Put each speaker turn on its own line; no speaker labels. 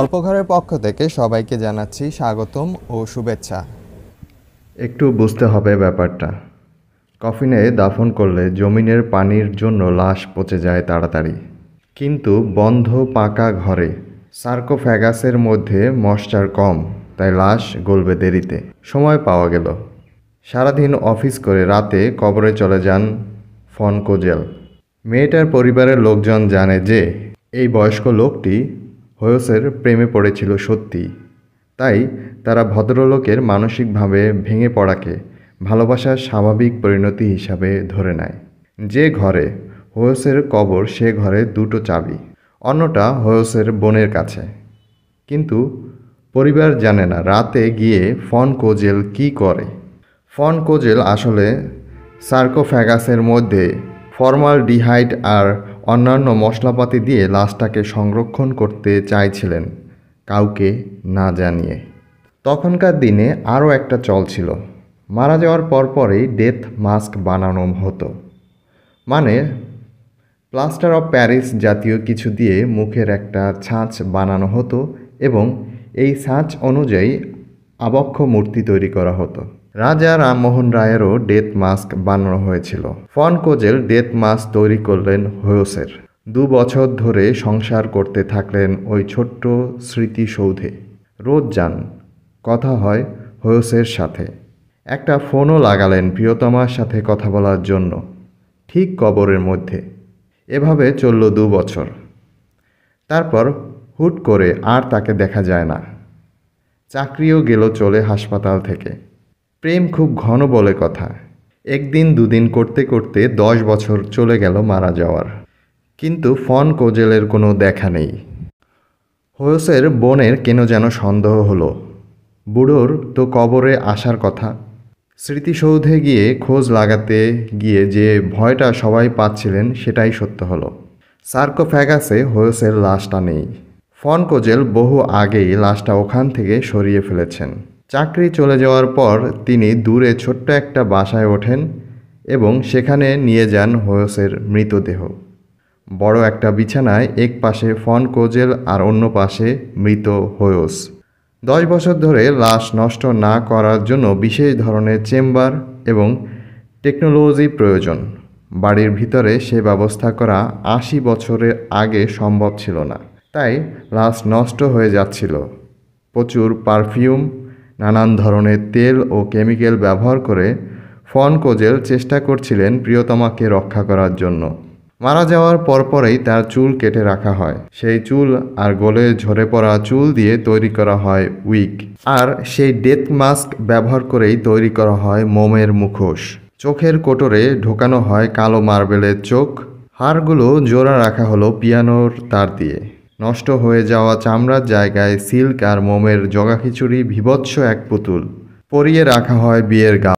গল্পঘরের পক্ষ থেকে সবাইকে জানাচ্ছি স্বাগতম ও শুভেচ্ছা।
একটু বুঝতে হবে ব্যাপারটা। কফিনে দাফন করলে জমিনের পানির জন্য লাশ পচে যায় তাড়াতাড়ি, কিন্তু বন্ধ পাকা ঘরে সার্কোফ্যাগাসের মধ্যে ময়েশ্চার কম, তাই লাশ গলবে দেরিতে। সময় পাওয়া গেল। সারাদিন অফিস করে রাতে কবরে চলে যান ফন কোজেল। মেয়েটার পরিবারের লোকজন জানে যে এই বয়স্ক লোকটি হোয়সের প্রেমে পড়েছিল সত্যি, তাই তারা ভদ্রলোকের মানসিকভাবে ভেঙে পড়াকে ভালোবাসার স্বাভাবিক পরিণতি হিসাবে ধরে নেয়। যে ঘরে হোয়সের কবর সে ঘরে দুটো চাবি, অন্যটা হোয়সের বোনের কাছে। কিন্তু পরিবার জানে না রাতে গিয়ে ফন কোজেল কী করে। ফন কোজেল আসলে সার্কোফ্যাগাসের মধ্যে ফর্মালডিহাইড আর অন্যান্য মশলাপাতি দিয়ে লাশটাকে সংরক্ষণ করতে চাইছিলেন, কাউকে না জানিয়ে। তখনকার দিনে আরও একটা চল ছিল, মারা যাওয়ার পরপরই ডেথ মাস্ক বানানো হতো। মানে প্লাস্টার অফ প্যারিস জাতীয় কিছু দিয়ে মুখের একটা ছাঁচ বানানো হতো এবং এই ছাঁচ অনুযায়ী আবক্ষ মূর্তি তৈরি করা হতো। রাজা রামমোহন রায়েরও ডেথ মাস্ক বানানো হয়েছিল। ফন কোজেল ডেথ মাস্ক তৈরি করলেন হোয়সের। 2 বছর ধরে সংসার করতে থাকলেন ওই ছোট্ট স্মৃতিসৌধে। রোজ যান, কথা হয় হোয়সের সাথে। একটা ফোনও লাগালেন প্রিয়তমার সাথে কথা বলার জন্য, ঠিক কবরের মধ্যে। এভাবে চলল 2 বছর। তারপর হুট করে আর তাকে দেখা যায় না। চাকরিও গেল চলে হাসপাতাল থেকে। প্রেম খুব ঘন বলে কথা। একদিন দুদিন করতে করতে 10 বছর চলে গেল মারা যাওয়ার, কিন্তু ফন কোজেলের কোনো দেখা নেই। হোয়সের বোনের কেন যেন সন্দেহ হলো। বুড়োর তো কবরে আসার কথা। স্মৃতিসৌধে গিয়ে খোঁজ লাগাতে গিয়ে যে ভয়টা সবাই পাচ্ছিলেন সেটাই সত্য হলো। সার্কোফ্যাগাসে হোয়সের লাশটা নেই। ফন কোজেল বহু আগেই লাশটা ওখান থেকে সরিয়ে ফেলেছেন। চাকরি চলে যাওয়ার পর তিনি দূরে ছোট্ট একটা বাসায় ওঠেন এবং সেখানে নিয়ে যান হোয়সের মৃতদেহ। বড় একটা বিছানায় এক পাশে ফন কোজেল আর অন্য পাশে মৃত হোয়স। 10 বছর ধরে লাশ নষ্ট না করার জন্য বিশেষ ধরনের চেম্বার এবং টেকনোলজি প্রয়োজন। বাড়ির ভিতরে সে ব্যবস্থা করা 80 বছরের আগে সম্ভব ছিল না, তাই লাশ নষ্ট হয়ে যাচ্ছিল। প্রচুর পারফিউম, নানান ধরনের তেল ও কেমিক্যাল ব্যবহার করে ফন কোজেল চেষ্টা করছিলেন প্রিয়তমাকে রক্ষা করার জন্য। মারা যাওয়ার পরপরেই তার চুল কেটে রাখা হয়। সেই চুল আর গলে ঝরে পড়া চুল দিয়ে তৈরি করা হয় উইগ, আর সেই ডেথ মাস্ক ব্যবহার করেই তৈরি করা হয় মোমের মুখোশ। চোখের কোটরে ঢোকানো হয় কালো মার্বেলের চোখ। হাড়গুলো জোড়া রাখা হলো পিয়ানোর তার দিয়ে। নষ্ট হয়ে যাওয়া চামড়ার জায়গায় সিল্ক আর মোমের জগাখিচুড়ি বিভৎস এক পুতুল পরিয়ে রাখা হয় বিয়ের গান।